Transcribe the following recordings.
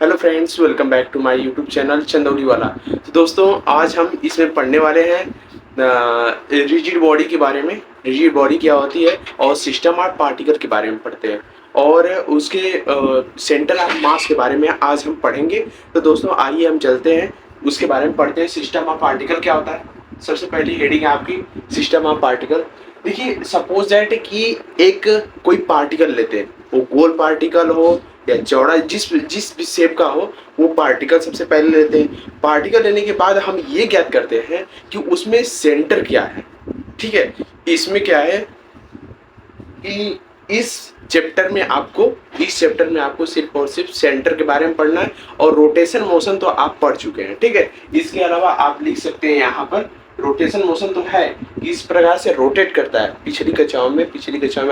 Hello friends, welcome back to my YouTube channel Chandauli वाला। तो दोस्तों, आज हम इसमें पढ़ने वाले हैं रिजिड बॉडी के बारे में। रिजिड बॉडी क्या होती है और सिस्टम ऑफ पार्टिकल के बारे में पढ़ते हैं और उसके सेंटर ऑफ मास के बारे में आज हम पढ़ेंगे। तो दोस्तों, आइए हम चलते हैं, उसके बारे में पढ़ते हैं। सिस्टम ऑफ पार्टिकल क्या होता है। सबसे पहली हेडिंग है आपकी सिस्टम ऑफ पार्टिकल। देखिए, सपोज दैट कि एक कोई पार्टिकल लेते हैं, वो गोल पार्टिकल हो या चौड़ा, जिस जिस भी शेप का हो, वो पार्टिकल सबसे पहले लेते हैं। पार्टिकल लेने के बाद हम ये ज्ञात करते हैं कि उसमें सेंटर क्या है। ठीक है, इसमें क्या है कि इस चैप्टर में आपको सिर्फ और सिर्फ सेंटर के बारे में पढ़ना है और रोटेशन मोशन तो आप पढ़ चुके हैं। ठीक है, इसके अलावा आप लिख सकते हैं यहाँ पर रोटेशन मोशन तो है, किस प्रकार से रोटेट करता है। पिछली कक्षाओं में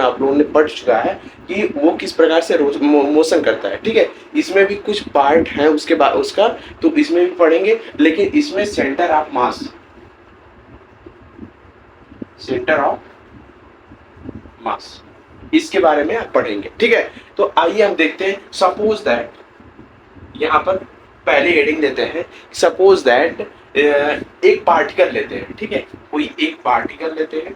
आप लोगों ने पढ़ चुका है कि वो किस प्रकार से मोशन करता है। ठीक है, इसमें भी कुछ पार्ट है उसके बाद उसका, तो इसमें भी पढ़ेंगे। लेकिन इसमें सेंटर ऑफ मास इसके बारे में आप पढ़ेंगे। ठीक है, तो आइए हम देखते हैं। सपोज दैट, यहाँ पर पहले हेडिंग देते हैं। सपोज दैट एक पार्टिकल लेते हैं। ठीक है, कोई एक पार्टिकल लेते हैं,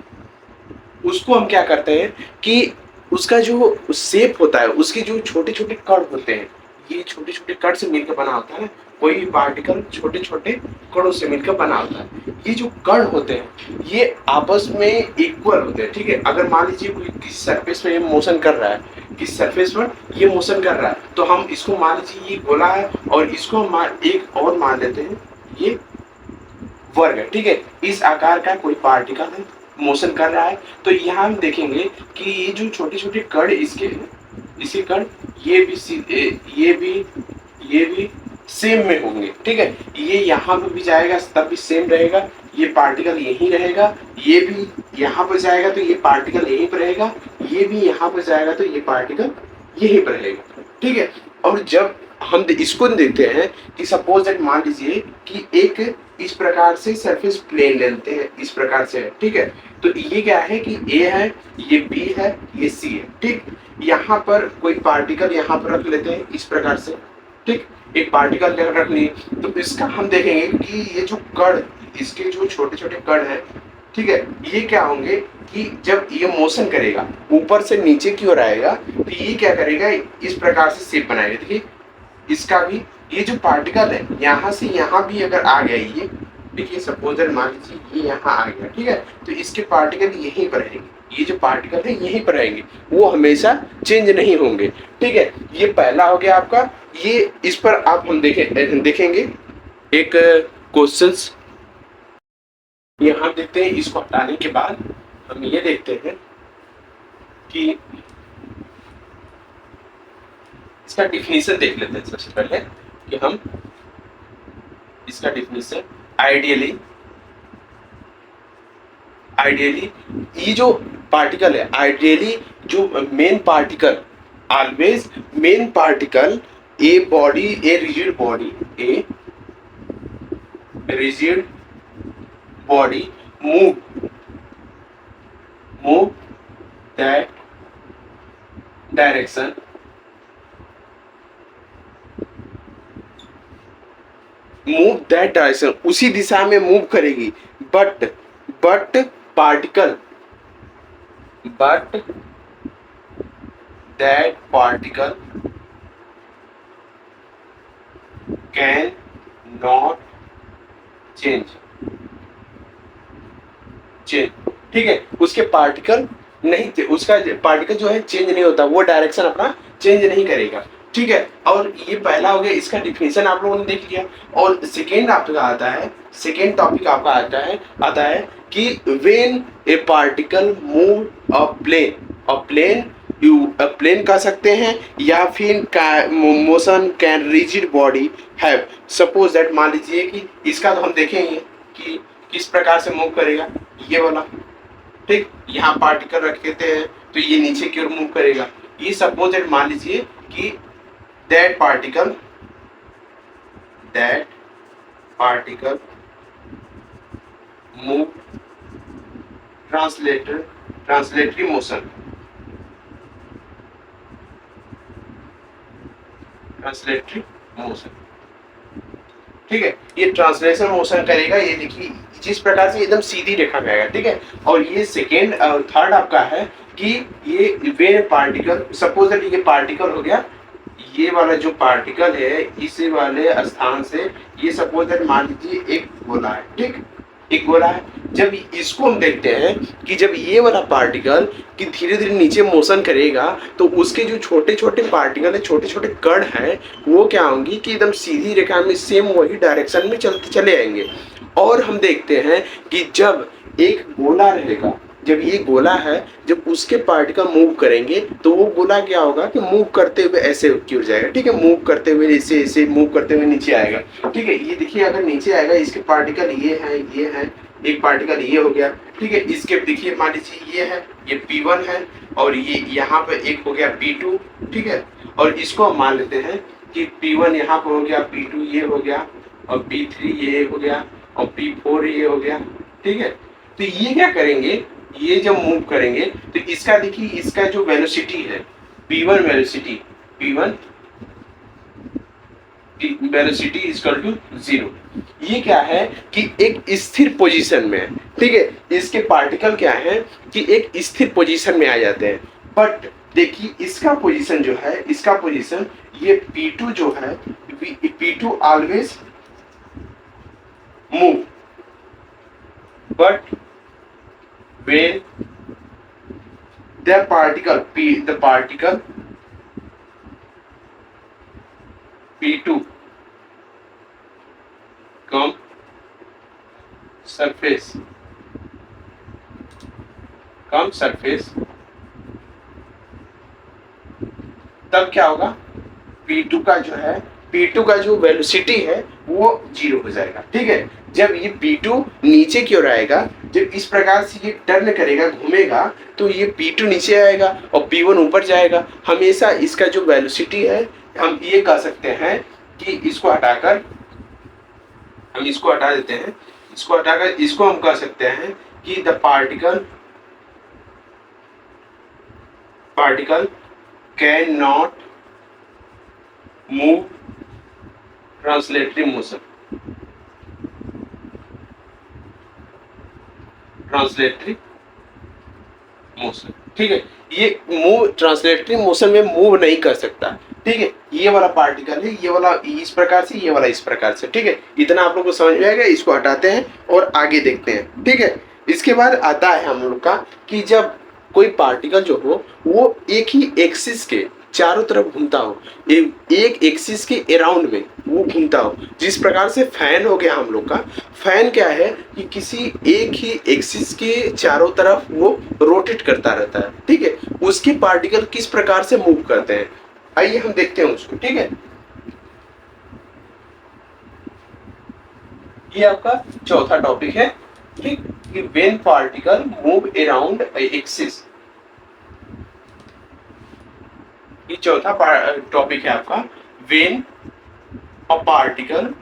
उसको हम क्या करते हैं कि उसका जो शेप होता है, उसके जो छोटे छोटे कण होते हैं, ये छोटे छोटे कण से मिलकर बना होता है ना। कोई भी पार्टिकल छोटे छोटे कणों से मिलकर बना होता है। ये जो कण होते हैं ये आपस में इक्वल होते हैं। ठीक है, अगर मान लीजिए कोई किसी सरफेस पर ये मोशन कर रहा है, किस सरफेस पर ये मोशन कर रहा है, तो हम इसको मान लीजिए ये गोला है और इसको हम एक और मान लेते हैं ये वर्ग है। ठीक है, इस आकार का कोई पार्टिकल है, मोशन कर रहा है। तो यहाँ हम देखेंगे कि ये जो छोटे छोटे कण इसके हैं, इसी कण ये भी सेम में होंगे। ठीक है, ये यहाँ पे भी जाएगा तब भी सेम रहेगा, ये पार्टिकल यहीं रहेगा। ये भी यहाँ पर जाएगा तो ये पार्टिकल यहीं पर रहेगा, ये भी यहाँ पर जाएगा तो ये पार्टिकल यहीं पर रहेगा। ठीक है, और जब हम इसको देखते हैं कि सपोज दैट मान लीजिए कि एक इस प्रकार से सरफेस प्लेन लेते हैं, इस प्रकार से है। ठीक है, तो ये क्या है कि ए है, ये बी है, ये सी है। ठीक, यहाँ पर कोई पार्टिकल यहाँ पर रख लेते हैं इस प्रकार से। ठीक, एक पार्टिकल रख लिए, तो इसका हम देखेंगे कि ये जो कण, इसके जो छोटे छोटे कण है, ठीक है, ये क्या होंगे कि जब ये मोशन करेगा ऊपर से नीचे की ओर आएगा, तो ये क्या करेगा, इस प्रकार से शेप बनाएगा। देखिए, इसका भी ये जो पार्टिकल है यहाँ से यहाँ भी अगर आ गया ये, देखिए सपोज मान लीजिए ये यहाँ आ गया। ठीक है, तो इसके पार्टिकल यहीं पर रहेंगे, ये जो पार्टिकल है यहीं पर रहेंगे, वो हमेशा चेंज नहीं होंगे। ठीक है, ये पहला हो गया आपका। ये इस पर आप हम देखेंगे एक क्वेश्चंस यहाँ देखते हैं। इसको हटाने के बाद हम ये देखते हैं कि इसका डिफिनीशन देख लेते हैं। सबसे पहले कि हम इसका डिफिनीशन आइडियली ये जो पार्टिकल है, आइडियली जो main particle, always main particle, a rigid body move that direction, उसी दिशा में मूव करेगी। But that particle can not change. ठीक है, उसके पार्टिकल नहीं थे, उसका पार्टिकल जो है चेंज नहीं होता, वो डायरेक्शन अपना चेंज नहीं करेगा। ठीक है, और ये पहला हो गया, इसका डिफिनेशन आप लोगों ने देख लिया। और सेकेंड आपका आता है, सेकेंड टॉपिक आपका आता है कि when a particle move a plane कह सकते हैं, या फिर motion can rigid body have. Suppose that मान लीजिए कि इसका तो हम देखेंगे कि किस प्रकार से मूव करेगा, ये वाला। ठीक, यहाँ पार्टिकल रख देते हैं तो ये नीचे की ओर मूव करेगा। ये सपोज दैट मान लीजिए कि that particle move translatory motion, motion, ठीक है। ये ट्रांसलेशन मोशन करेगा, ये देखिए जिस प्रकार से एकदम सीधी रेखा में आएगा, ठीक है। और ये सेकेंड और थर्ड आपका है कि ये वेन पार्टिकल, सपोज दैट ये पार्टिकल हो गया, ये वाला जो पार्टिकल है इस वाले स्थान से, ये सपोज दैट मान लीजिए एक गोला है, ठीक, एक गोला है। जब इसको हम देखते हैं कि जब ये वाला पार्टिकल कि धीरे धीरे नीचे मोशन करेगा तो उसके जो छोटे छोटे पार्टिकल है, छोटे छोटे कण हैं, वो क्या होंगी कि एकदम सीधी रेखा में सेम वही डायरेक्शन में चलते चले आएंगे। और हम देखते हैं कि जब एक गोला रहेगा, जब ये गोला है, जब उसके पार्टिकल मूव करेंगे तो वो गोला क्या होगा कि मूव करते हुए ऐसे गिर जाएगा, ठीक है, मूव करते हुए ऐसे ऐसे मूव करते हुए नीचे आएगा, ठीक है। ये देखिए अगर नीचे आएगा, इसके पार्टिकल ये है, एक पार्टिकल ये हो गया, ठीक है। इसके देखिए मान लीजिए ये है, ये P1 है, और ये यहाँ पे एक हो गया P2, ठीक है। और इसको हम मान लेते हैं कि P1 यहाँ पे हो गया, P2 ये हो गया, और P3 ये हो गया, और P4 ये हो गया, ठीक है। तो ये क्या करेंगे, ये जब मूव करेंगे तो इसका देखिए, इसका जो वेलोसिटी है P1 velocity, P1 velocity equal to 0। ये क्या है कि एक स्थिर पोजीशन में है, ठीक है। इसके पार्टिकल क्या है कि एक स्थिर पोजीशन में आ जाते हैं। बट देखिए इसका पोजीशन जो है, इसका पोजीशन ये P2 जो है, P2 always move, but when the particle P2 come surface तब क्या होगा, P2 का जो है, P2 का जो वेलोसिटी है वो 0 हो जाएगा, ठीक है। जब ये P2 नीचे की ओर आएगा, जब इस प्रकार से ये टर्न करेगा, घूमेगा, तो ये P2 नीचे आएगा और P1 ऊपर जाएगा। हमेशा इसका जो वेलोसिटी है, हम ये कह सकते हैं कि इसको हटाकर हम इसको हटा देते हैं, इसको हटाकर इसको हम कह सकते हैं कि the particle can not move translatory motion, ठीक है। ये मूव ट्रांसलेटरी मोशन में मूव नहीं कर सकता, ठीक है। ये वाला पार्टिकल है, ये वाला इस प्रकार से, ये वाला इस प्रकार से, ठीक है। इतना आप लोग को समझ में आएगा। इसको हटाते हैं और आगे देखते हैं, ठीक है। इसके बाद आता है हम लोग का कि जब कोई पार्टिकल जो हो वो एक ही एक्सिस के चारों तरफ घूमता हो, एक एक्सिस के अराउंड में वो घूमता हो, जिस प्रकार से फैन हो गया हम लोग का। फैन क्या है कि किसी एक ही एक्सिस के चारों तरफ वो रोटेट करता रहता है, ठीक है। उसके पार्टिकल किस प्रकार से मूव करते हैं, आइए हम देखते हैं उसको, ठीक है। ये आपका चौथा टॉपिक है, ठीक, कि when particle move around axis. ये चौथा टॉपिक है आपका, when a particle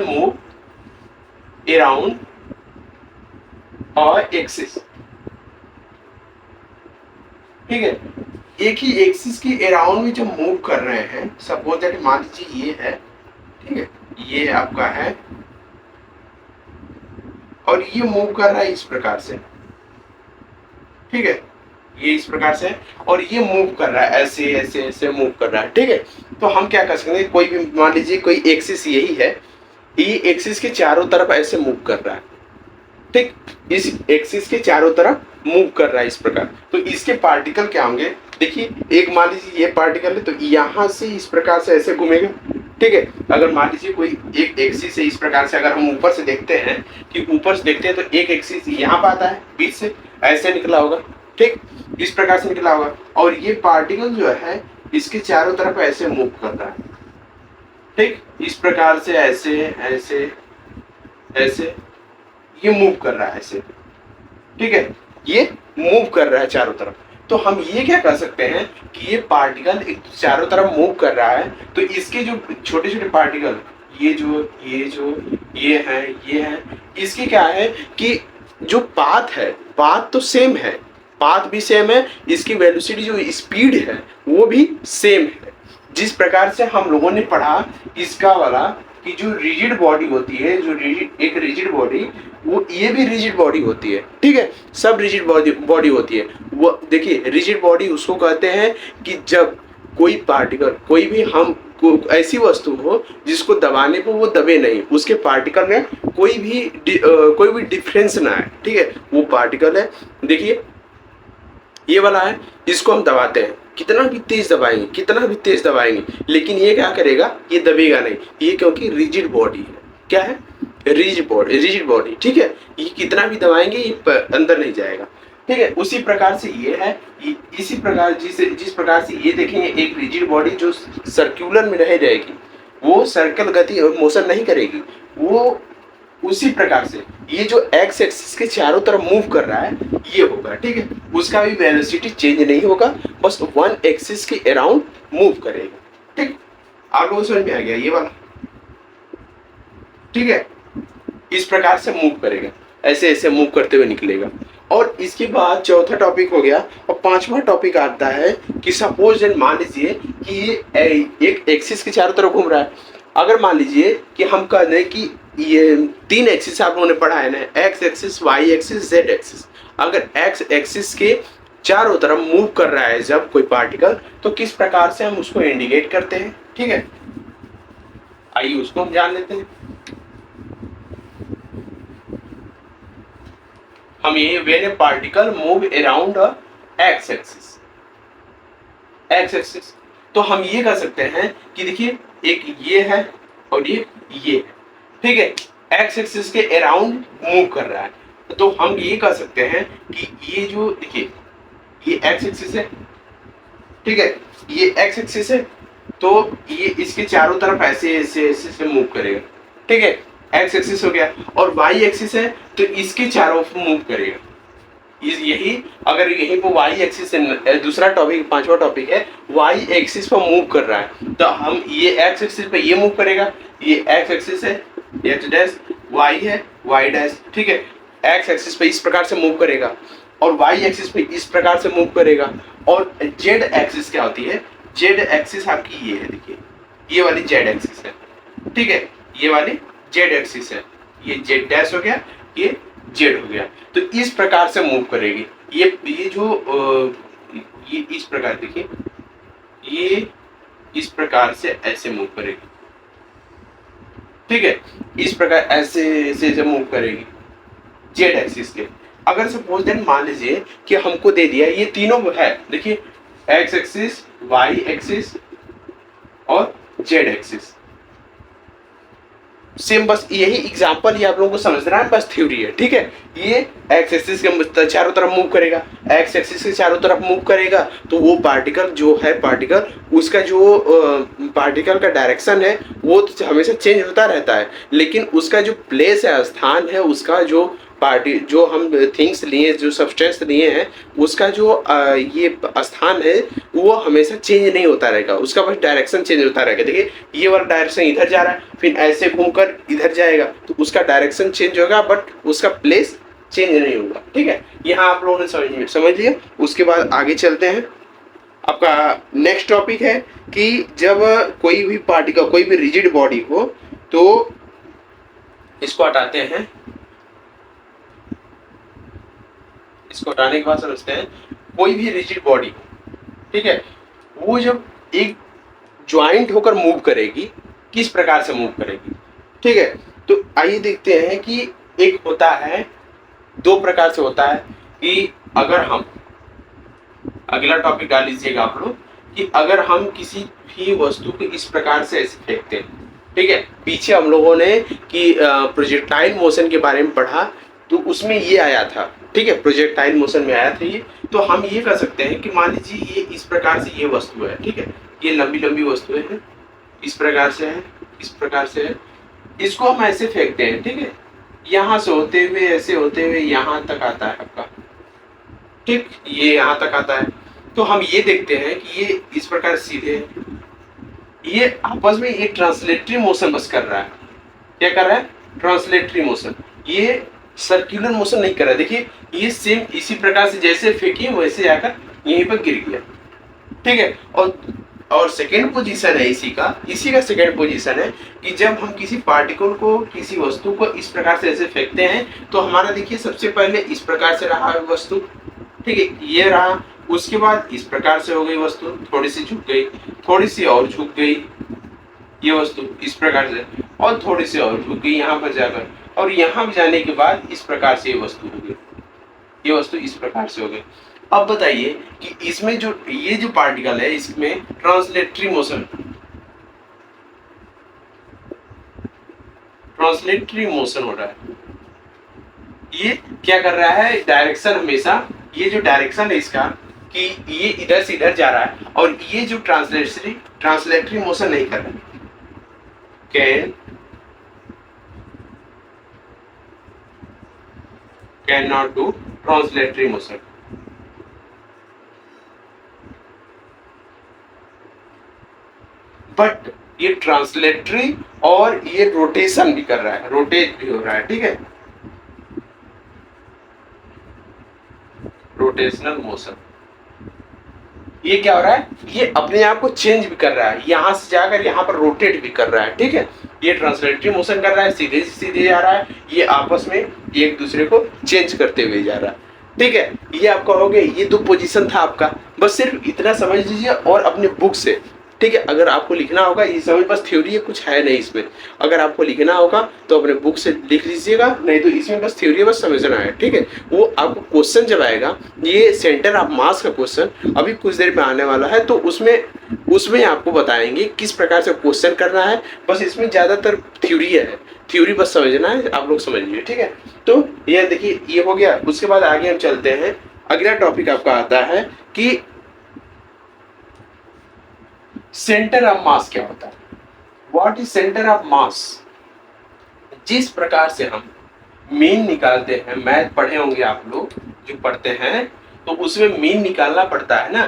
move around a axis, ठीक है। एक ही एक्सिस के अराउंड में जो मूव कर रहे हैं, सपोज दैट मान लीजिए ये है, ठीक है, ये आपका है, और ये मूव कर रहा है इस प्रकार से, ठीक है, ये इस प्रकार से, और ये मूव कर रहा है ऐसे ऐसे ऐसे मूव कर रहा है, ठीक है। तो हम क्या कर सकते हैं, कोई भी मान लीजिए कोई एक्सिस यही है, ये एक्सिस के चारों तरफ ऐसे मूव कर रहा है, ठीक, इस एक्सिस के चारों तरफ मूव कर रहा है इस प्रकार। तो इसके पार्टिकल क्या होंगे, देखिए एक मान लीजिए ये पार्टिकल है, तो यहाँ से इस प्रकार से ऐसे घूमेगा, ठीक है। अगर मान लीजिए कोई एक एक्सिस है इस प्रकार से, अगर हम ऊपर से देखते हैं कि ऊपर से देखते हैं तो एक एक्सिस यहाँ पे आता है, बीच से ऐसे निकला होगा, ठीक, इस प्रकार से निकला होगा, और ये पार्टिकल जो है इसके चारों तरफ ऐसे मूव कर रहा है, ठीक, इस प्रकार से ऐसे ऐसे ऐसे ये मूव कर रहा है ऐसे, ठीक है, ये मूव कर रहा है चारों तरफ। तो हम ये क्या कर सकते हैं कि ये पार्टिकल चारों तरफ मूव कर रहा है, तो इसके जो छोटे छोटे पार्टिकल, ये है, इसके क्या है कि जो पाथ है, पाथ तो सेम है, पाथ भी सेम है, इसकी वेलोसिटी जो स्पीड है वो भी सेम है। जिस प्रकार से हम लोगों ने पढ़ा इसका वाला कि जो रिजिड बॉडी होती है, जो एक रिजिड बॉडी, वो ये भी रिजिड बॉडी होती है, ठीक है, सब रिजिड बॉडी होती है। वो देखिए रिजिड बॉडी उसको कहते हैं कि जब कोई पार्टिकल, कोई भी हम ऐसी वस्तु हो जिसको दबाने पर वो दबे नहीं, उसके पार्टिकल में कोई भी डिफरेंस ना है, ठीक है, वो पार्टिकल है। देखिए ये वाला है, इसको हम दबाते हैं, कितना भी तेज दबाएंगे लेकिन ये क्या करेगा, ये दबेगा नहीं, ये क्योंकि रिजिड बॉडी है। क्या है? रिजिड बॉडी, ठीक है, ये कितना भी दबाएंगे ये अंदर नहीं जाएगा, ठीक है। उसी प्रकार से ये है, इसी प्रकार जिस प्रकार से ये देखेंगे एक रिजिड बॉडी जो सर्कुलर में रह जाएगी, वो सर्कल गति और मोशन नहीं करेगी, वो उसी प्रकार से ये जो एक्स एक्सिस के चारों तरफ मूव कर रहा है ये होगा, ठीक है, उसका भी वेलोसिटी चेंज नहीं होगा, बस वन एक्सिस के अराउंड मूव करेगा, ठीक। आप लोगों को समझ में आ गया ये वाला, ठीक है, इस प्रकार से मूव करेगा, ऐसे ऐसे मूव करते हुए निकलेगा। और इसके बाद चौथा टॉपिक हो गया, और पांचवा टॉपिक आता है कि सपोज एंड मान लीजिए कि ये एक एक्सिस के चारों तरफ घूम रहा है। अगर मान लीजिए कि हम कह दें कि ये तीन एक्सिस आप लोगों ने पढ़ा है ना, X axis, Y axis, Z axis. अगर एक्स एक्सिस के चारों तरफ मूव कर रहा है जब कोई पार्टिकल, तो किस प्रकार से हम उसको इंडिकेट करते हैं, ठीक है, आइए उसको हम जान लेते हैं। हम ये when a particle move around x axis, तो हम ये कह सकते हैं कि देखिए एक ये है और ये है, ठीक है, एक्स एक्सिस के अराउंड मूव कर रहा है, तो हम ये कह सकते हैं कि ये जो देखिए ये एक्स एक्सिस है, ठीक है, ये एक्स एक्सिस है, तो ये इसके चारों तरफ ऐसे ऐसे ऐसे मूव करेगा, ठीक है, एक्स एक्सिस हो गया। और वाई एक्सिस है तो इसके चारों ओर मूव करेगा, यही अगर यहीं पर वाई एक्सिस है, दूसरा टॉपिक पांचवा टॉपिक है, वाई एक्सिस पर मूव कर रहा है, तो हम ये एक्स एक्सिस पे ये मूव करेगा, ये एक्स एक्सिस है, एक्स डैश, वाई है, वाई डैश, ठीक है, एक्स एक्सिस पे इस प्रकार से मूव करेगा और वाई एक्सिस पे इस प्रकार से मूव करेगा। और जेड एक्सिस क्या होती है? जेड एक्सिस आपकी ये है, देखिए ये वाली जेड एक्सिस है, ठीक है, ये वाली जेड एक्सिस है, ये जेड डैश हो गया, ये जेड हो गया, तो इस प्रकार से मूव करेगी। ये जो ये इस प्रकार देखिए, ये इस प्रकार से ऐसे मूव करेगी, ठीक है, इस प्रकार ऐसे ऐसे मूव करेगी जेड एक्सिस के। अगर सपोज देन मान लीजिए कि हमको दे दिया ये तीनों है, देखिए एक्स एक्सिस, वाई एक्सिस और जेड एक्सिस, सेम, बस यही एग्जांपल ही आप लोगों को समझना है, बस थ्योरी है, ठीक है। ये एक्स एक्सिस के चारों तरफ मूव करेगा, एक्स एक्सिस के चारों तरफ मूव करेगा, तो वो पार्टिकल जो है, पार्टिकल उसका जो पार्टिकल का डायरेक्शन है वो तो हमेशा चेंज होता रहता है, लेकिन उसका जो प्लेस है, स्थान है, उसका जो जो हम थिंग्स लिए, जो सब्सटेंस लिए हैं, उसका जो ये स्थान है वो हमेशा चेंज नहीं होता रहेगा, उसका बस डायरेक्शन चेंज होता रहेगा। देखिए ये वाला डायरेक्शन इधर जा रहा है, फिर ऐसे घूमकर इधर जाएगा, तो उसका डायरेक्शन चेंज होगा बट उसका प्लेस चेंज नहीं होगा, ठीक है। यहाँ आप लोगों ने समझ लिया। उसके बाद आगे चलते हैं। आपका नेक्स्ट टॉपिक है कि जब कोई भी पार्टिकल, कोई भी रिजिड बॉडी हो, तो इसको हटाते हैं, इसको हटाने के बाद समझते हैं, कोई भी रिजिड बॉडी, ठीक है, वो जब एक ज्वाइंट होकर मूव करेगी, किस प्रकार से मूव करेगी, ठीक है। तो आइए देखते हैं कि एक होता है, दो प्रकार से होता है कि अगर हम, अगला टॉपिक डाल लीजिएगा आप लोग, कि अगर हम किसी भी वस्तु को इस प्रकार से ऐसे फेंकते हैं, ठीक है, पीछे हम लोगों ने कि प्रोजेक्टाइल मोशन के बारे में पढ़ा, तो उसमें ये आया था, ठीक है, प्रोजेक्टाइल मोशन में आया था ये। तो हम ये कर सकते हैं कि मान लीजिए ये इस प्रकार से ये वस्तु है, ठीक है, ये लंबी लंबी वस्तुएं हैं, इस प्रकार से है, इस प्रकार से है, इसको हम ऐसे फेंकते हैं, ठीक है, यहाँ से होते हुए ऐसे होते हुए यहाँ तक आता है आपका, ठीक, ये यहाँ तक आता है। तो हम ये देखते हैं कि ये इस प्रकार सीधे, ये आपस में ये ट्रांसलेटरी मोशन बस कर रहा है। क्या कर रहा है? Translatory motion. ये सर्कुलर मोशन नहीं कर रहा है। देखिए ये सेम इसी प्रकार से जैसे फेंकी वैसे जाकर यहीं पर गिर गया, ठीक है। और सेकेंड पोजीशन है इसी का सेकेंड पोजीशन है कि जब हम किसी पार्टिकल को, किसी वस्तु को इस प्रकार से ऐसे फेंकते हैं तो हमारा देखिए सबसे पहले इस प्रकार से रहा वस्तु, ठीक है, ये रहा। उसके बाद इस प्रकार से हो गई वस्तु, थोड़ी सी झुक गई, थोड़ी सी और झुक गई ये वस्तु इस प्रकार से, और थोड़ी सी और झुक गई यहाँ पर जाकर, और यहाँ जाने के बाद इस प्रकार से ये वस्तु हो गई, ये वस्तु इस प्रकार से हो गई। अब बताइए कि इसमें जो ये जो पार्टिकल है इसमें ट्रांसलेटरी मोशन हो रहा है। ये क्या कर रहा है, डायरेक्शन हमेशा, ये जो डायरेक्शन है इसका कि ये इधर से इधर जा रहा है, और ये जो ट्रांसलेटरी मोशन नहीं कर रहा है। Can not do translatory motion. But ये ट्रांसलेटरी और ये रोटेशन भी कर रहा है, रोटेट भी हो रहा है, ठीक है, रोटेशनल मोशन। ये क्या हो रहा है, ये अपने आप को चेंज भी कर रहा है, यहां से जाकर यहां पर रोटेट भी कर रहा है, ठीक है। ये ट्रांसलेटरी मोशन कर रहा है, सीधे सीधे जा रहा है, ये आपस में एक दूसरे को चेंज करते हुए जा रहा है, ठीक है। ये आप कहोगे ये दो पोजीशन था आपका, बस सिर्फ इतना समझ लीजिए और अपने बुक से, ठीक है। अगर आपको लिखना होगा, ये समझ बस थ्योरी है, कुछ है नहीं इसमें। अगर आपको लिखना होगा तो अपने बुक से लिख लीजिएगा, नहीं तो इसमें बस थ्योरी बस समझना है, ठीक है। वो आपको क्वेश्चन जब आएगा, ये सेंटर ऑफ मास का क्वेश्चन अभी कुछ देर में आने वाला है, तो उसमें आपको बताएंगे किस प्रकार से क्वेश्चन करना है। बस इसमें ज्यादातर थ्योरी है, थ्योरी बस समझना है, आप लोग समझ लीजिए, ठीक है। तो ये देखिए ये हो गया। उसके बाद आगे हम चलते हैं, अगला टॉपिक आपका आता है कि सेंटर ऑफ मास क्या होता है। व्हाट इज सेंटर ऑफ मास। जिस प्रकार से हम मीन निकालते हैं, मैथ पढ़े होंगे आप लोग जो पढ़ते हैं, तो उसमें मीन निकालना पड़ता है ना,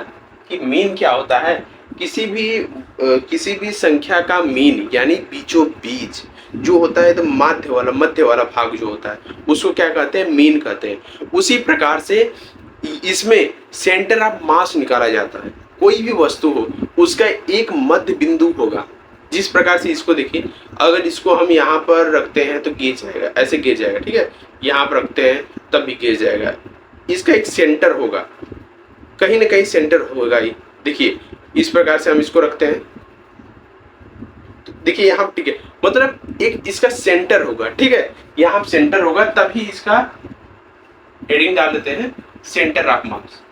कि मीन क्या होता है। किसी भी संख्या का मीन यानी बीचों बीच जो होता है, तो मध्य वाला भाग जो होता है उसको क्या कहते हैं, मीन कहते हैं। उसी प्रकार से इसमें सेंटर ऑफ मास निकाला जाता है। कोई भी वस्तु हो उसका एक मध्य बिंदु होगा। जिस प्रकार से इसको देखिए, अगर इसको हम यहाँ पर रखते हैं तो गिर जाएगा, ऐसे गिर जाएगा, ठीक है। यहाँ पर रखते हैं तब भी गिर जाएगा। इसका एक सेंटर होगा, कहीं ना कहीं सेंटर होगा ही। देखिए इस प्रकार से हम इसको रखते हैं, तो देखिए यहाँ, ठीक है, मतलब एक इसका सेंटर होगा, ठीक है। यहाँ सेंटर होगा तभी इसका हेडिंग डाल देते हैं, centre of mass,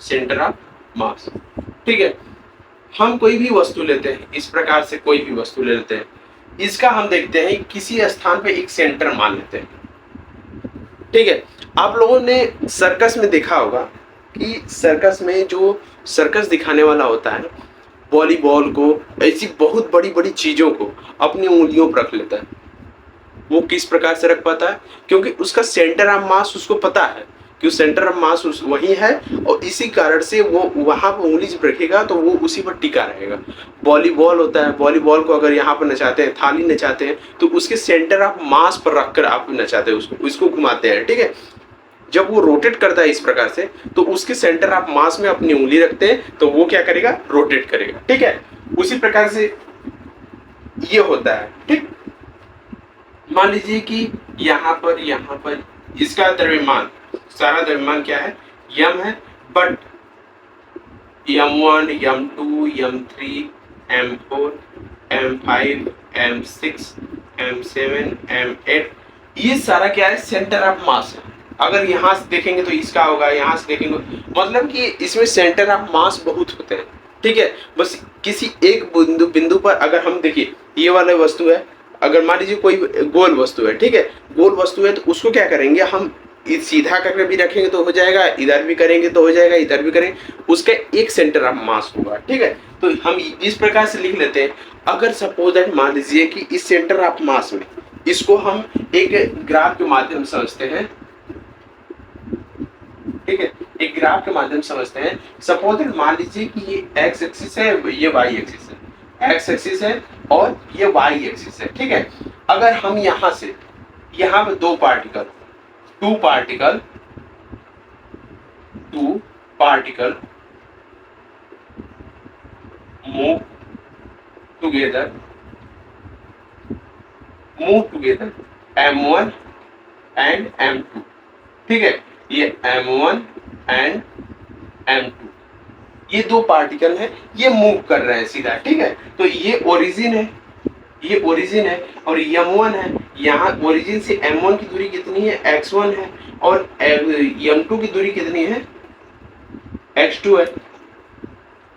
centre of mass, ठीक है। हम कोई भी वस्तु लेते हैं, इस प्रकार से कोई भी वस्तु ले लेते हैं, इसका हम देखते हैं किसी स्थान पे एक सेंटर मान लेते हैं, ठीक है। आप लोगों ने सर्कस में देखा होगा कि सर्कस में जो सर्कस दिखाने वाला होता है, वॉलीबॉल को, ऐसी बहुत बड़ी बड़ी चीजों को अपनी उंगलियों पर रख लेता है। वो किस प्रकार से रख पाता है, क्योंकि उसका सेंटर ऑफ मास उसको पता है कि सेंटर ऑफ मास वही है, और इसी कारण से वो वहां पर उंगली जब रखेगा तो वो उसी पर टिका रहेगा। वॉलीबॉल होता है, वॉलीबॉल को अगर यहाँ पर नचाते हैं, थाली नचाते हैं, तो उसके सेंटर ऑफ मास पर रखकर आप नचाते हैं, उसको घुमाते हैं, ठीक है। जब वो रोटेट करता है इस प्रकार से, तो उसके सेंटर ऑफ मास में अपनी उंगली रखते हैं, तो वो क्या करेगा, रोटेट करेगा, ठीक है। उसी प्रकार से ये होता है, ठीक। मान लीजिए कि यहाँ पर इसका द्रव्यमान, सारा द्रव्यमान क्या है, यम है, but m1, m2, m3, m4, m5, m6, m7, m8, ये सारा क्या है, सेंटर ऑफ मास है। अगर यहाँ से देखेंगे तो इसका होगा, यहाँ से देखेंगे, मतलब कि इसमें सेंटर ऑफ मास बहुत होते हैं, ठीक है। बस किसी एक बिंदु पर अगर हम देखिए, ये वाला वस्तु है, अगर मान लीजिए कोई गोल वस्तु है, ठीक है, गोल वस्तु है, तो उसको क्या करेंगे हम, सीधा करके भी रखेंगे तो हो जाएगा, इधर भी करेंगे तो हो जाएगा, इधर भी करेंगे, उसका एक सेंटर ऑफ मास होगा, ठीक है। तो हम इस प्रकार से लिख लेते हैं। अगर सपोज दैट मान लीजिए कि इस सेंटर ऑफ मास में इसको हम एक ग्राफ के माध्यम से समझते हैं, ठीक है, एक ग्राफ के माध्यम से समझते हैं। सपोज दैट मान लीजिए कि ये एक्स एक्सिस है, ये वाई एक्सिस है, एक्स एक्सिस है और ये वाई एक्सिस है, ठीक है। अगर हम यहां से यहां पे दो particle two particle move together m1 and m2, ठीक है, ये m1 एंड m2, ये दो पार्टिकल है, ये मूव कर रहे हैं सीधा, ठीक है। तो ये ओरिजिन है और m1 है। यहाँ ओरिजिन से m1 की दूरी कितनी है, x1 है, और m2 की दूरी कितनी है, x2 है,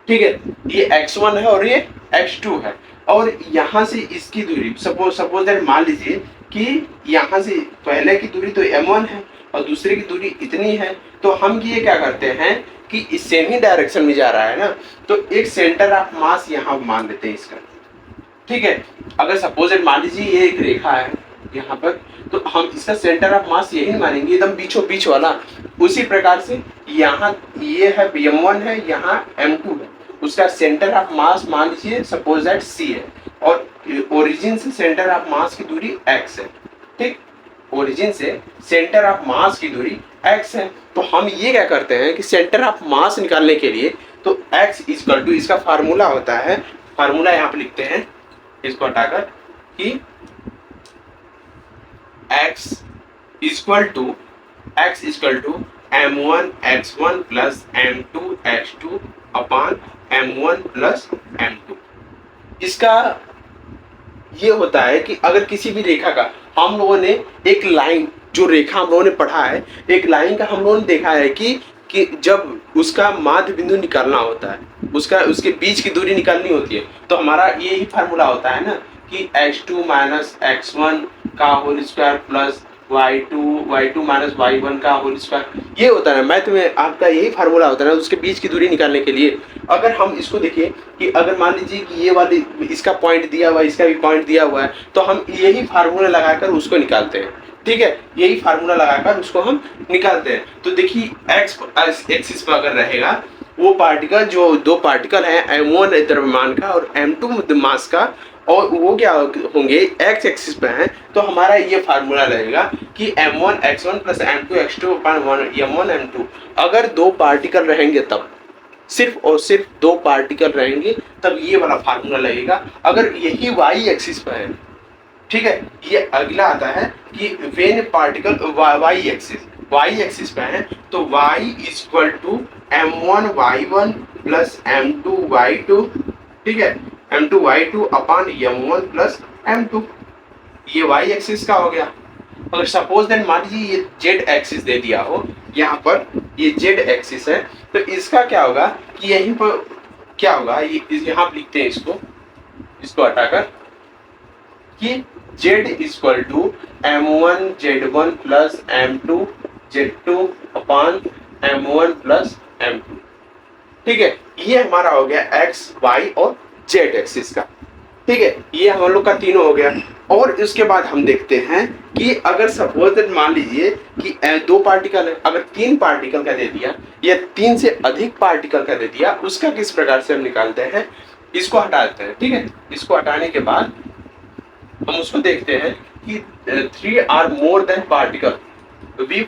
ठीक है। ये x1 है और ये x2 है, और यहाँ से इसकी दूरी सपोज दैट मान लीजिए कि यहाँ से पहले की दूरी तो m1 है और दूसरे की दूरी इतनी है, तो हम ये क्या करते हैं कि इस सेम ही डायरेक्शन में जा रहा है ना, तो एक सेंटर ऑफ मास यहाँ मान लेते हैं इसका, ठीक है। अगर सपोज मान लीजिए ये एक रेखा है यहाँ पर, तो हम इसका सेंटर ऑफ मास यही मानेंगे, एकदम बीचों बीच वाला। उसी प्रकार से यहाँ ये है m1 है, यहाँ m2 है, उसका सेंटर ऑफ मास मान लीजिए सपोज दैट c है, और ओरिजिन से सेंटर ऑफ मास की दूरी x है, ठीक। ओरिजिन से सेंटर ऑफ मास की दूरी x है, तो हम ये क्या करते हैं कि सेंटर ऑफ मास निकालने के लिए तो x इक्वल टू, इसका फार्मूला होता है, फार्मूला यहाँ पे लिखते हैं इसको हटाकर कि x equal to m1 x1 plus m2 x2 upon m1 plus m2। इसका ये होता है कि अगर किसी भी रेखा का हम लोगों ने एक लाइन, जो रेखा हम लोगों ने पढ़ा है, एक लाइन का हम लोगों ने देखा है कि जब उसका माध्य बिंदु निकालना होता है, उसके बीच की दूरी निकालनी होती है, तो हमारा यही फार्मूला होता है ना कि x2 माइनस x1 का whole square plus y2 minus y1 का होल स्क्वायर, ये होता है मैथ में आपका यही फार्मूला होता है ना उसके बीच की दूरी निकालने के लिए। अगर हम इसको देखिए कि अगर मान लीजिए कि ये वाली इसका पॉइंट दिया हुआ है, इसका भी पॉइंट दिया हुआ है, तो हम यही फार्मूला लगाकर उसको निकालते हैं, ठीक है, यही फार्मूला लगाकर उसको हम निकालते हैं। तो देखिए एक्स एक्सिस पर अगर रहेगा वो पार्टिकल, जो दो पार्टिकल हैं m1 द्रव्यमान का और m2 मास का, और वो क्या होंगे एक्स एक्सिस पे हैं, तो हमारा ये फार्मूला रहेगा कि m1 x1 plus m2 x2 upon m1 m2। अगर दो पार्टिकल रहेंगे तब, सिर्फ और सिर्फ दो पार्टिकल रहेंगे तब ये वाला फार्मूला लगेगा। अगर यही y एक्सिस पे है, ठीक है, ये अगला आता है कि व्हेन पार्टिकल y एक्सिस पे है, तो y equal to m1 y1 plus m2 y2, ठीक है, m2 y2 upon m1 plus m2, ये y एक्सिस का हो गया। अगर सपोज देन मान लीजिए ये z एक्सिस दे दिया हो, यहाँ पर ये z एक्सिस है, तो इसका क्या होगा कि यहीं पर क्या होगा, ये यहाँ पर लिखते हैं इसको हटाकर कि z equal to m1 z1 plus m2 z2 upon m1 plus m2, ठीक है। ये हमारा हो गया x y और z एक्सिस का, ठीक है, ये हम लोग का तीनों हो गया। और उसके बाद हम देखते हैं कि अगर सपोज मान लीजिए कि दो पार्टिकल है, अगर तीन पार्टिकल का दे दिया या तीन से अधिक पार्टिकल का दे दिया, उसका किस प्रकार से हम निकालते हैं, इसको हटा देते हैं, ठीक है। इसको हटाने के बाद हम उसको देखते हैं कि 3 are more than particle, we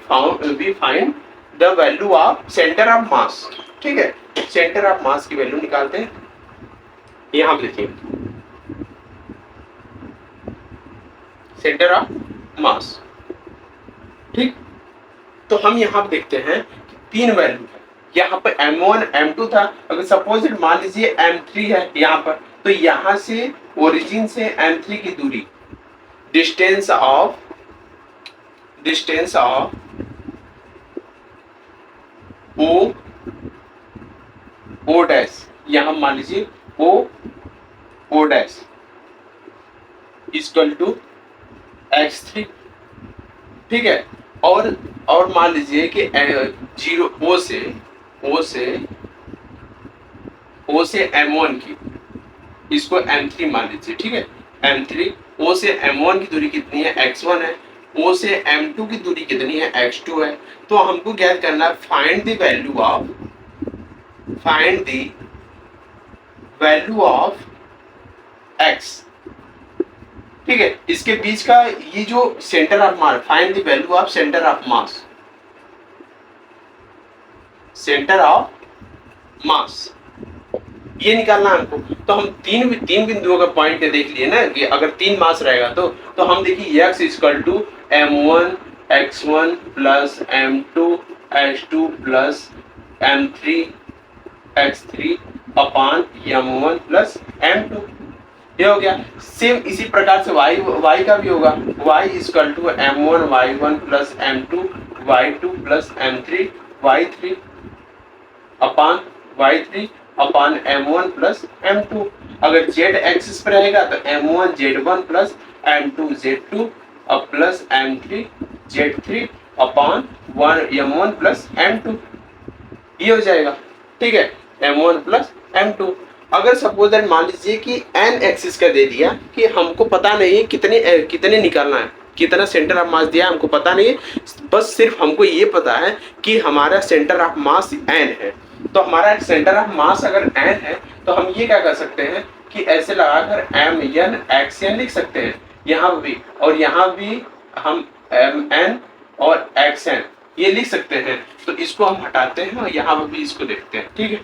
find the value of centre of mass, ठीक है। सेंटर ऑफ मास की वैल्यू निकालते हैं, यहां पे देखिए सेंटर ऑफ मास, ठीक। तो हम यहां पे देखते हैं कि तीन वैल्यू है, यहाँ पर m1 m2 था, अगर सपोज मान लीजिए m3 है यहाँ पर, तो यहाँ से ओरिजिन से m3 की दूरी, डिस्टेंस ऑफ o डैश, यहाँ मान लीजिए o dash equal to x3, ठीक है। और मान लीजिए कि 0 o से m1 की, इसको m3 मान लीजिए, ठीक है, m3 o से m1 की दूरी कितनी है, x1 है, o से m2 की दूरी कितनी है, x2 है। तो हमको ज्ञात करना है find the value of x, ठीक है। इसके बीच का ये जो centre of mass, find the value of centre of mass, centre of मास ये निकालना हमको। तो हम तीन बिंदुओं का पॉइंट देख लिए ना कि अगर 3 मास रहेगा तो हम देखिए x equal to m1 x1 plus m2 h2 plus m3 x3 upon m1 plus m2, ये हो गया। सेम इसी प्रकार से y का भी होगा, y equal to m1 y1 plus m2 y2 plus m3 y3 upon y3 upon m1 plus m2। अगर z एक्सिस पर रहेगा तो m1 z1 plus m2 z2 अब प्लस m3 z3 अपान m1 प्लस m2, ये हो जाएगा। ठीक है, m1 प्लस m2। अगर सपोज दैट मान लीजिए कि n एक्सिस का दे दिया कि हमको पता नहीं है कितने निकालना है, कितना सेंटर ऑफ मास दिया हमको पता नहीं है, बस सिर्फ हमको ये पता है कि हमारा सेंटर ऑफ मास n है। तो हमारा सेंटर ऑफ मास अगर n है तो हम ये क्या कर सकते हैं कि ऐसे लगाकर mn xn लिख सकते हैं यहाँ भी, और यहाँ भी हम mn और xn ये लिख सकते हैं। तो इसको हम हटाते हैं और यहाँ पर भी इसको देखते हैं। ठीक है,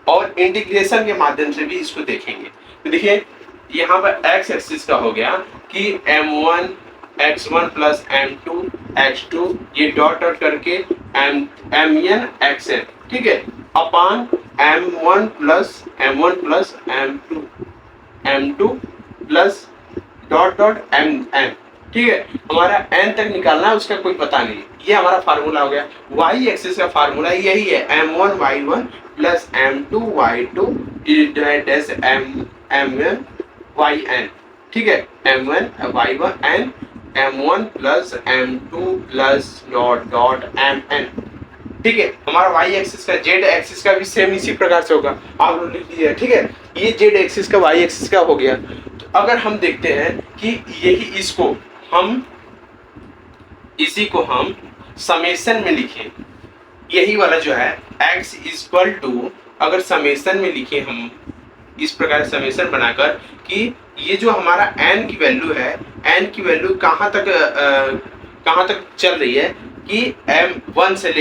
और इंटीग्रेशन के माध्यम से भी इसको देखेंगे। तो देखिए यहाँ पर x एक्सिस का हो गया कि m1 x1 plus m2 x2 ये डॉट डॉट करके mn xn, ठीक है, अपान m1 plus m2 m2 plus dot dot mn। ठीक है, हमारा n तक निकालना है, उसका कोई पता नहीं। ये हमारा फार्मूला हो गया। y एक्सिस का फार्मूला यही है, m1 y1 plus m2 y2 dash mn yn। ठीक है, m1 y1 n m1 plus m2 plus dot dot mn। ठीक है, हमारा y एक्सिस का z एक्सिस का भी सेम इसी प्रकार से होगा, आप लोग लिख लीजिए। ठीक है, ये z एक्सिस का y एक्सिस का हो गया। तो अगर हम देखते हैं कि यही इसी को हम समेशन में लिखें, यही वाला जो है x इक्वल टू, अगर समेशन में लिखे हम इस प्रकार समेशन बनाकर कि ये जो हमारा n की वैल्यू है, n की वैल्यू कहाँ तक चल रही है कि m1 से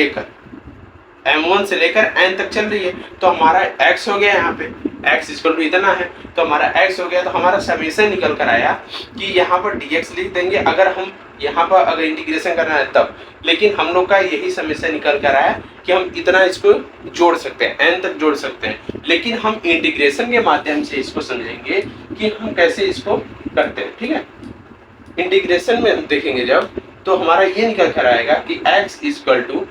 लेकर n तक चल रही है। तो हमारा x हो गया, यहाँ पे x इक्वल टू इतना है, तो हमारा x हो गया। तो हमारा समेशन निकल कर आया कि यहाँ पर dx लिख देंगे अगर हम यहाँ पर अगर इंटीग्रेशन करना है तब, लेकिन हम लोग का यही समेशन निकल कर आया कि हम इतना इसको जोड़ सकते हैं, n तक जोड़ सकते हैं। लेकिन हम इंटीग्रेशन के माध्यम से इसको समझेंगे कि हम कैसे इसको करते हैं। ठीक है, इंटीग्रेशन में हम देखेंगे जब, तो हमारा ये निकल कर आएगा कि x इक्वल टू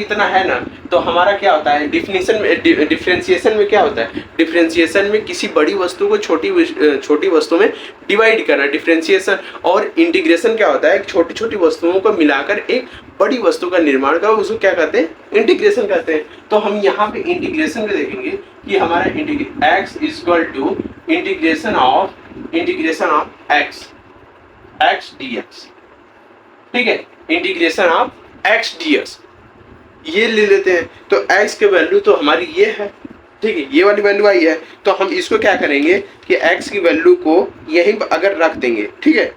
इतना है ना। तो हमारा क्या होता है डिफरेंशिएशन में क्या होता है, डिफरेंशिएशन में किसी बड़ी वस्तु को छोटी वस्तु में डिवाइड करना डिफरेंशिएशन, और इंटीग्रेशन क्या होता है छोटी छोटी वस्तुओं को मिलाकर एक बड़ी वस्तु का निर्माण कर, उसको क्या कहते हैं, इंटीग्रेशन कहते हैं। तो हम यहाँ पे इंटीग्रेशन में देखेंगे कि हमारा x equal to integration of x dx। ठीक है, इंटीग्रेशन ऑफ x dx ये ले लेते हैं। तो x के वैल्यू तो हमारी ये है, ठीक है, ये वाली वैल्यू आई है। तो हम इसको क्या करेंगे कि x की वैल्यू को यहीं पर अगर रख देंगे, ठीक है,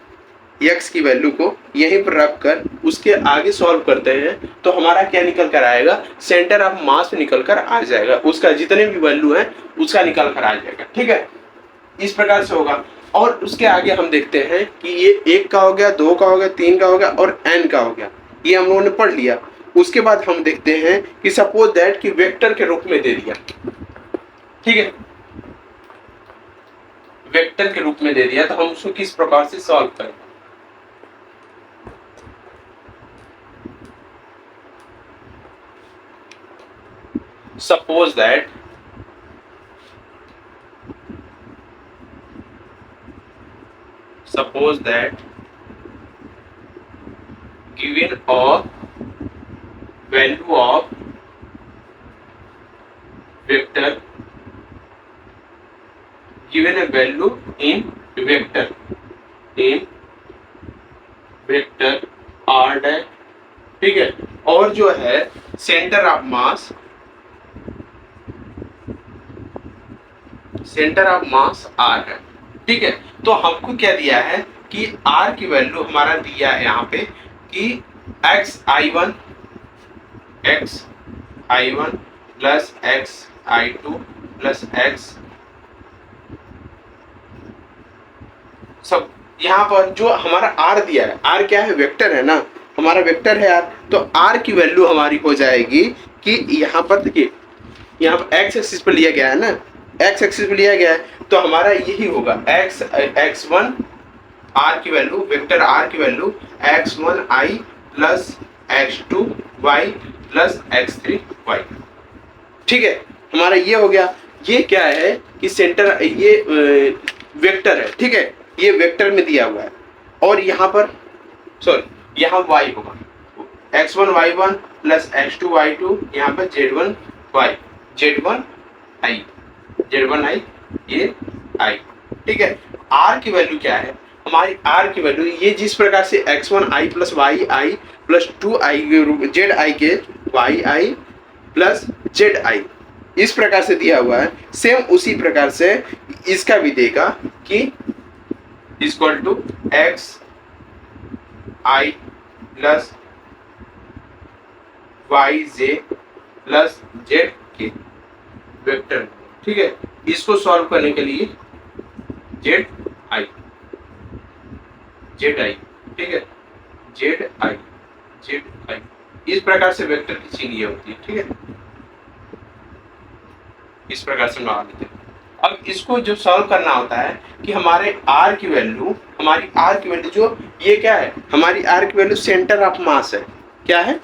x की वैल्यू को यहीं पर रख कर उसके आगे सॉल्व करते हैं, तो हमारा क्या निकल कर आएगा, सेंटर ऑफ मास निकल कर आ जाएगा, उसका जितने भी वैल्यू है उसका निकल कर आ जाएगा। ठीक है, इस प्रकार से होगा। और उसके आगे हम देखते हैं कि ये 1 का हो गया, 2 का हो गया, 3 का हो गया और n का हो गया, ये हम लोगों ने पढ़ लिया। उसके बाद हम देखते हैं कि सपोज दैट कि वेक्टर के रूप में दे दिया, ठीक है, वेक्टर के रूप में दे दिया, तो हम उसको किस प्रकार से सॉल्व करें। Suppose that given a value of vector, given a value in vector r dash, ठीक है, और जो है सेंटर ऑफ मास r है, ठीक है। तो हमको क्या दिया है कि r की वैल्यू हमारा दिया है यहाँ पे कि xi1 plus xi2 plus x सब यहाँ पर जो हमारा r दिया है, r क्या है, वेक्टर है ना, हमारा वेक्टर है r, तो r की वैल्यू हमारी हो जाएगी कि यहाँ पर देखिए, यहाँ पर x एक्सिस पर लिया गया है ना, x एक्सिस पर लिया गया है, तो हमारा यही होगा x1 r की वैल्यू, वेक्टर r की value x1i plus x2y plus x3y। ठीक है, हमारा ये हो गया। ये क्या है कि सेंटर, ये वेक्टर है, ठीक है, ये वेक्टर में दिया हुआ है, और यहाँ पर सॉरी यहाँ y होगा x1 y1 plus x2 y2, यहाँ पर z1 i ये i। ठीक है, r की वैल्यू क्या है, हमारी r की वैल्यू ये जिस प्रकार से x1 i plus y i plus 2i z i के y i plus z i इस प्रकार से दिया हुआ है, सेम उसी प्रकार से इसका भी देगा कि equal to x i plus y j plus z के वेक्टर। ठीक है, इसको सॉल्व करने के लिए z i, ठीक है, z i इस प्रकार से वेक्टर की चिन्ह ये होती है। ठीक है, इस प्रकार से बना लेते हैं। अब इसको जो सॉल्व करना होता है कि हमारे r की वैल्यू, हमारी r की वैल्यू जो ये क्या है, हमारी r की वैल्यू सेंटर ऑफ मास है। क्या है,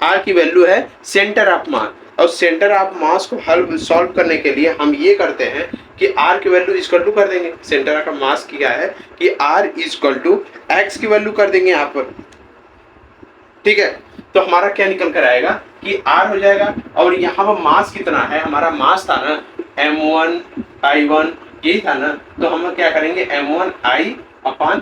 r की वैल्यू है सेंटर ऑफ मास, और सेंटर ऑफ मास को हल सॉल्व करने के लिए हम ये करते हैं कि r की वैल्यू इक्वल टू कर देंगे, सेंटर ऑफ मास की क्या है कि r इक्वल टू x की वैल्यू कर देंगे यहाँ पर। ठीक है, तो हमारा क्या निकल कर आएगा कि r हो जाएगा, और यहाँ पर मास कितना है, हमारा मास था ना m1i1 यही था ना, तो हम क्या करेंगे m1i अपान,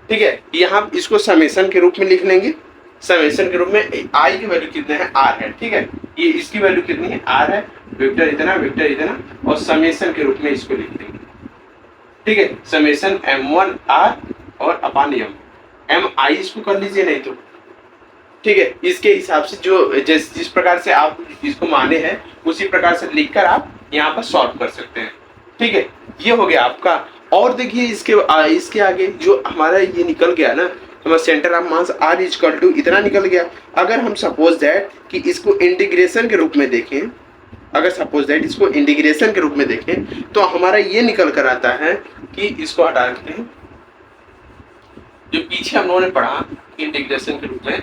ठीक है, यहाँ इसको समेशन के रूप में लिख लेंगे, समेशन के रूप में i की वैल्यू कितने है, r है। ठीक है, ये इसकी वैल्यू कितनी है, r है, वेक्टर इतना, और समेशन के रूप में इसको लिख देंगे। ठीक है, समेशन m1r और अपान mi इसको कर लीजिए नहीं तो। ठीक है, इसके हिसाब से जो जिस प्रकार से आप इसको माने हैं उसी प्रकार से लिखकर आप यहाँ पर सॉल्व कर सकते हैं। ठीक है, ये हो गया आपका। और देखिए इसके आगे जो हमारा ये निकल गया ना, हमारा centre of mass r equal to इतना निकल गया। अगर हम सपोज दैट कि इसको इंटीग्रेशन के रूप में देखें, अगर सपोज दैट इसको इंटीग्रेशन के रूप में देखें, तो हमारा ये निकल कर आता है कि इसको हटा देते हैं, जो पीछे हम लोगों ने पढ़ा इंटीग्रेशन के रूप में,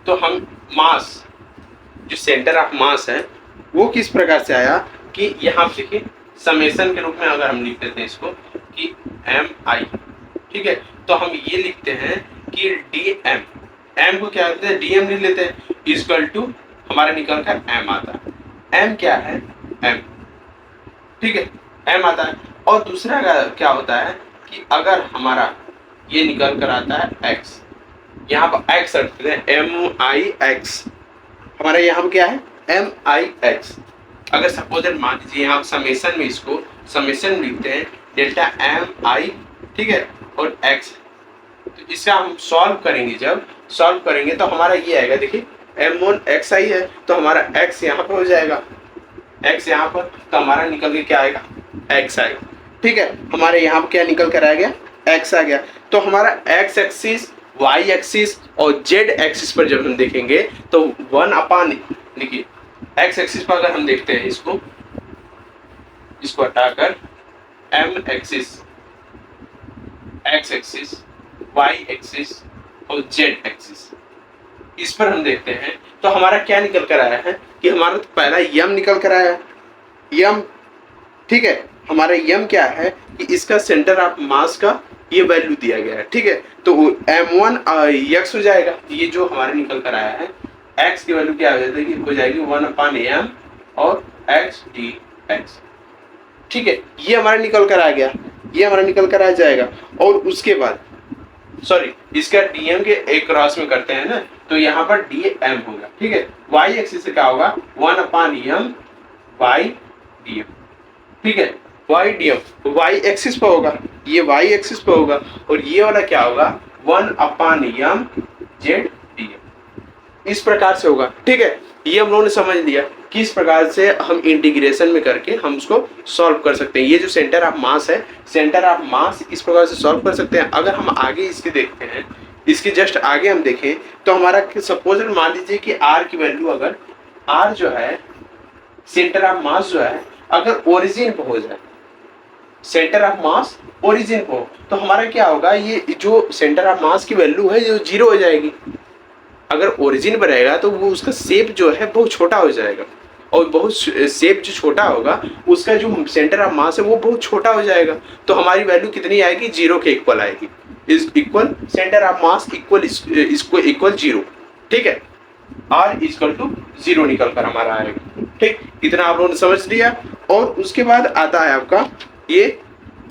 तो हम मास, जो सेंटर ऑफ मास है वो किस प्रकार से आया कि यहाँ देखिए समेशन के रूप में अगर हम लिख देते हैं इसको कि mi, ठीक है, तो हम ये लिखते हैं कि dm, m को क्या लिखते हैं, dm लिख लेते हैं, इक्वल टू हमारा निकल कर m आता है। m क्या है, m, ठीक है, m आता है। और दूसरा क्या होता है कि अगर हमारा ये निकल कर आता है x, यहाँ पर x रखते हैं mix, हमारा यहाँ पर क्या है mix। अगर सपोज मान लीजिए यहाँ समेशन में इसको समेशन लिखते हैं डेल्टा mi, ठीक है, और x, तो इसका हम सॉल्व करेंगे, जब सॉल्व करेंगे तो हमारा ये आएगा, देखिए m1 xi है तो हमारा x यहाँ पर हो जाएगा, x यहाँ पर, तो हमारा निकल के क्या आएगा x आएगा। ठीक है, हमारे यहाँ पर क्या निकल कर आ गया, x आ गया। तो हमारा x एक्सिस, y एक्सिस और z एक्सिस पर जब हम देखेंगे तो 1 अपान, देखिए x एक्सिस पर अगर हम देखते हैं इसको हटाकर m axis, x axis, y axis और z एक्सिस, इस पर हम देखते हैं तो हमारा क्या निकल कर आया है कि हमारा तो पहला m निकल कर आया, m, ठीक है, हमारा m क्या है कि इसका सेंटर ऑफ मास का ये वैल्यू दिया गया है। ठीक है, तो m1 x हो जाएगा, ये जो हमारे निकल कर आया है, x की वैल्यू क्या हो जाती है, हो जाएगी 1 अपान m और x dx। ठीक है, ये हमारा निकल कर आ गया, ये हमारा निकल कर आ जाएगा। और उसके बाद सॉरी इसका dm के एक क्रॉस में करते हैं ना, तो यहाँ पर dm होगा। ठीक है, y एक्सिस से क्या होगा 1 अपान m y dm। ठीक है, Y D M Y axis पे होगा, ये वाई एक्सिस पे होगा, और ये वाला क्या होगा 1/m जेड डी एम, इस प्रकार से होगा। ठीक है, ये हम लोगों ने समझ लिया किस प्रकार से हम इंटीग्रेशन में करके हम उसको सॉल्व कर सकते हैं। ये जो सेंटर ऑफ मास है, सेंटर ऑफ मास इस प्रकार से सॉल्व कर सकते हैं। अगर हम आगे इसके देखते हैं, इसके जस्ट आगे हम देखें तो हमारा सपोज मान लीजिए कि आर की वैल्यू, अगर आर जो है सेंटर ऑफ मास जो है अगर ओरिजिन पे हो जाए, सेंटर ऑफ मास ओरिजिन पे हो, तो हमारा क्या होगा, ये जो सेंटर ऑफ मास की वैल्यू है जो जीरो हो जाएगी। अगर ओरिजिन पर रहेगा तो वो उसका शेप जो है बहुत छोटा हो जाएगा, और बहुत शेप जो छोटा होगा उसका जो सेंटर ऑफ मास है वो बहुत छोटा हो जाएगा। तो हमारी वैल्यू कितनी आएगी, जीरो के इक्वल आएगी, is equal centre of mass equal इसको इक्वल जीरो। ठीक है, आर इक्वल टू जीरो निकल कर हमारा आएगा। ठीक, इतना आप लोगों ने समझ लिया। और उसके बाद आता है आपका ये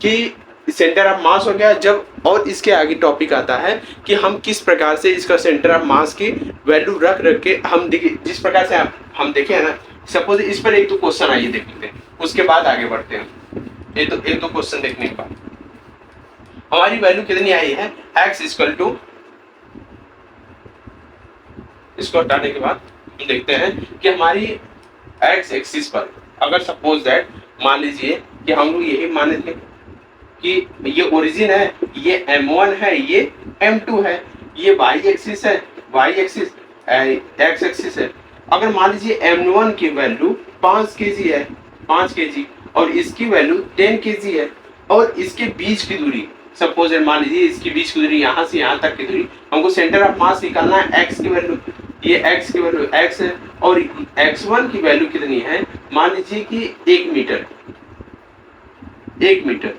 कि सेंटर ऑफ मास हो गया जब, और इसके आगे टॉपिक आता है कि हम किस प्रकार से इसका सेंटर ऑफ मास की वैल्यू रख रख के हम देखिए, जिस प्रकार से हम देखे है ना, सपोज इस पर एक तो क्वेश्चन आइए देख लेते हैं, उसके बाद आगे बढ़ते हैं। एक तो क्वेश्चन देखने के बाद हमारी वैल्यू कितनी आई है, x इक्वल टू, इसको हटाने के बाद हम देखते हैं कि हमारी x एक्सिस पर अगर सपोज दैट मान लीजिए कि हम लोग यही माने थे कि ये ओरिजिन है, ये m1 है, ये m2 है, ये y एक्सिस है, y एक्सिस x एक्सिस है। अगर मान लीजिए m1 की वैल्यू 5 kg है, 5 kg, और इसकी वैल्यू 10 kg है, और इसके बीच की दूरी सपोज मान लीजिए इसकी बीच की दूरी यहाँ से यहाँ तक की दूरी, हमको सेंटर ऑफ मास निकालना है, x की वैल्यू, ये x की वैल्यू x है, और x1 की वैल्यू कितनी है, मान लीजिए कि 1 मीटर, 1 मीटर।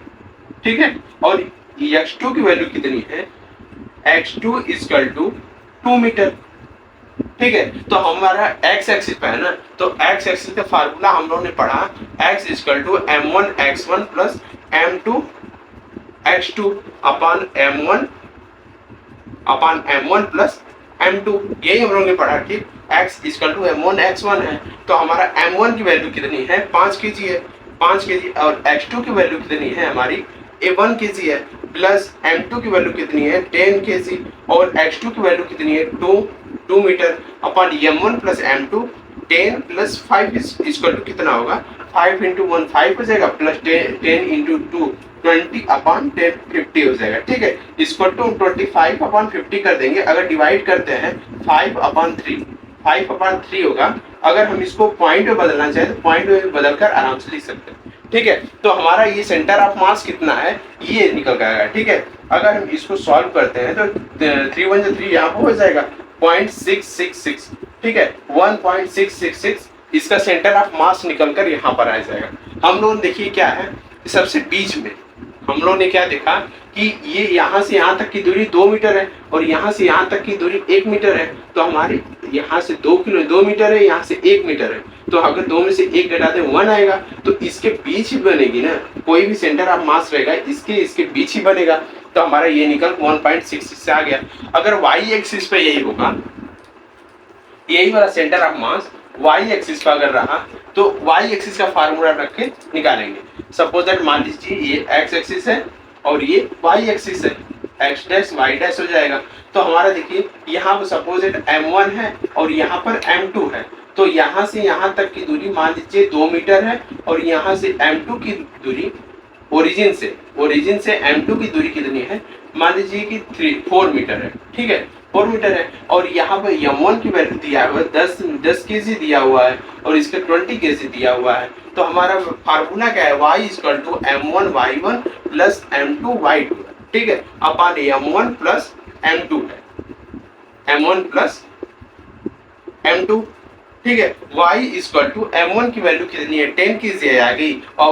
ठीक है, और x2 की वैल्यू कितनी है, x2 इक्वल टू 2 मीटर। ठीक है, तो हमारा x एक्सिस पे है ना, तो x एक्सिस का फार्मूला हम लोगों ने पढ़ा, x equal to m1 x1 plus m2 x2 upon m1 plus m2, यही हम लोगों ने पढ़ा कि x equal to m1 x1 है। तो हमारा m1 की वैल्यू कितनी है, 5 kg है, 5 kg, और x2 की वैल्यू कितनी है हमारी 1 kg है, प्लस m2 की वैल्यू कितनी है 10 kg, और x2 की वैल्यू कितनी है 2 metre, upon m1 plus m2 10 plus 5 equal to कितना होगा, 5 इंटू 1 5 हो जाएगा, प्लस 10 इंटू 2 20 अपॉन 10 50 हो जाएगा। ठीक है, इसको टू 25 अपॉन 50 कर देंगे। अगर डिवाइड करते हैं 5 अपॉन 3 होगा। अगर हम इसको पॉइंट में बदलना चाहें तो पॉइंट में बदलकर आराम से लिख सकते हैं। ठीक है, तो हमारा ये सेंटर ऑफ मास कितना है ये निकल आएगा। ठीक है, अगर हम इसको सॉल्व करते हैं तो 3 1 3 यहाँ पर हो जाएगा 0.666। ठीक है, 1.666 इसका सेंटर ऑफ मास निकलकर यहाँ पर आ जाएगा। हम लोग देखिए क्या है, सबसे बीच में हम लोगों ने क्या देखा कि ये यहाँ से यहाँ तक की दूरी 2 मीटर है, और यहाँ से यहाँ तक की दूरी 1 मीटर है। तो हमारी यहाँ से 2 मीटर है, यहाँ से 1 मीटर है, तो अगर 2 में से 1 घटा दें 1 आएगा, तो इसके बीच ही बनेगी ना, कोई भी सेंटर ऑफ मास रहेगा इसके बीच ही बनेगा। तो हमारा ये निकल 1.66 से आ गया। अगर y एक्सिस पे यही होगा, यही वाला centre of mass y axis पे अगर रहा, तो y एक्सिस का फार्मूला रख के निकालेंगे। सपोज दैट मान लीजिए ये x एक्सिस है और ये y एक्सिस है, x डैश y डैश हो जाएगा। तो हमारा देखिए यहाँ पर सपोज दैट m1 है और यहाँ पर m2 है, तो यहाँ से यहाँ तक की दूरी मान लीजिए 2 मीटर है, और यहाँ से m2 की दूरी ओरिजिन से m2 की दूरी कितनी है, मान लीजिए कि 4 मीटर है। ठीक है, 4 मीटर है, और यहाँ पर m1 की वैल्यू दिया हुआ है 10 kg दिया हुआ है, और इसका 20 kg दिया हुआ है। तो हमारा फार्मूला क्या है, y equal to m1 y1 plus m2 y2। ठीक है, अपन m1 प्लस m2 है, m1 प्लस m2। ठीक है, y इक्वल टू m1 की वैल्यू कितनी है 10 kg आ गई, और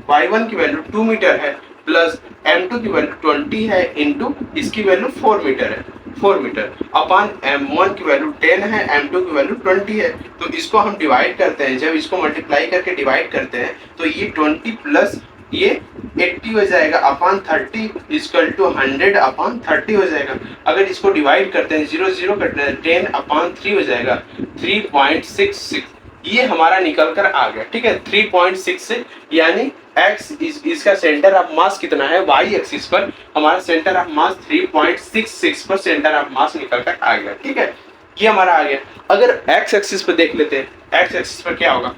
y1 की वैल्यू 2 मीटर है, प्लस m2 की वैल्यू 20 है, इंटू इसकी वैल्यू 4 मीटर है, 4 मीटर अपान m1 की वैल्यू 10 है, m2 की वैल्यू 20 है। तो इसको हम डिवाइड करते हैं, जब इसको मल्टीप्लाई करके डिवाइड करते हैं तो ये 20 प्लस ये 80 हो जाएगा अपान 30 इक्वल टू 100 अपान 30 हो जाएगा। अगर इसको डिवाइड करते हैं 0 0 करते हैं 10 अपान 3 हो जाएगा 3.66 ये हमारा निकल कर आ गया, ठीक है 3.6 से, यानी x इसका सेंटर ऑफ मास कितना है, y एक्सिस पर हमारा सेंटर ऑफ मास 3.66 पर सेंटर ऑफ मास निकल कर आ गया, ठीक है ये हमारा आ गया। अगर x एक्सिस पर देख लेते हैं, x एक्सिस पर क्या होगा,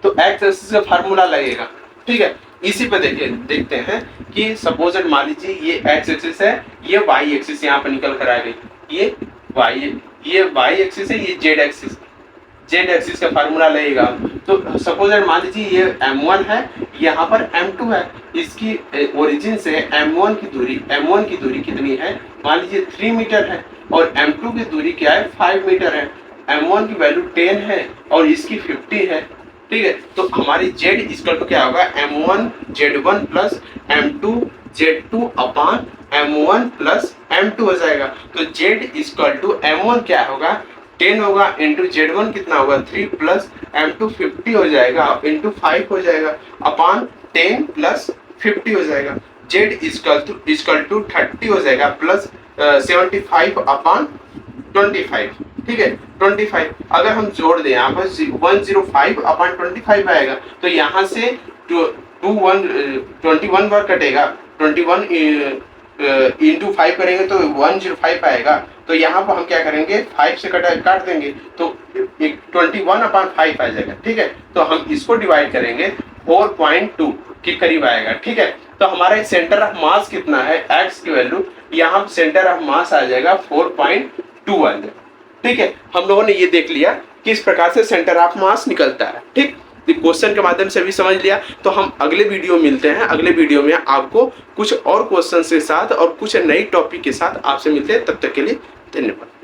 तो x एक्सिस का फार्मूला लगेगा, ठीक है इसी पे देखिए देखते हैं कि सपोज मान लीजिए ये x एक्सिस है, ये y एक्सिस यहाँ पर निकल कर आ गई, ये y एक्सिस है, ये z एक्सिस का फार्मूला लगेगा। तो सपोज मान लीजिए ये m1 है, यहाँ पर m2 है, इसकी ओरिजिन से m1 की दूरी कितनी है, मान लीजिए 3 मीटर है, और m2 की दूरी क्या है 5 मीटर है, m1 की वैल्यू 10 है और इसकी 50 है, ठीक है। तो हमारी z इक्वल टू क्या होगा, m1 z1 plus m2 z2 upon m1 plus m2 हो जाएगा। तो z इक्वल टू m1 क्या होगा 10 होगा, इंटू z1 कितना होगा 3 प्लस m2 50 हो जाएगा, इंटू 5 हो जाएगा, अपॉन 10 प्लस 50 हो जाएगा। z इक्वल टू 30 हो जाएगा, प्लस 75 अपॉन 25, ठीक है 25। अगर हम जोड़ दें यहाँ पर 105 अपॉन 25 आएगा, तो यहाँ से 21 बार कटेगा, 21 इंटू 5 करेंगे तो 105 आएगा। तो यहाँ पर हम क्या करेंगे 5 से काट देंगे तो 21 अपॉन 5 आ जाएगा, ठीक है। तो हम इसको डिवाइड करेंगे 4.2 के करीब आएगा, ठीक है। तो हमारा सेंटर ऑफ मास कितना है, x की वैल्यू यहाँ सेंटर ऑफ मास आ जाएगा 4.2 आ जाएगा, ठीक है। हम लोगों ने ये देख लिया किस प्रकार से सेंटर ऑफ मास निकलता है, ठीक। क्वेश्चन के माध्यम से भी समझ लिया। तो हम अगले वीडियो मिलते हैं, अगले वीडियो में आपको कुछ और क्वेश्चन के साथ और कुछ नई टॉपिक के साथ आपसे मिलते हैं। तब तक के लिए धन्यवाद।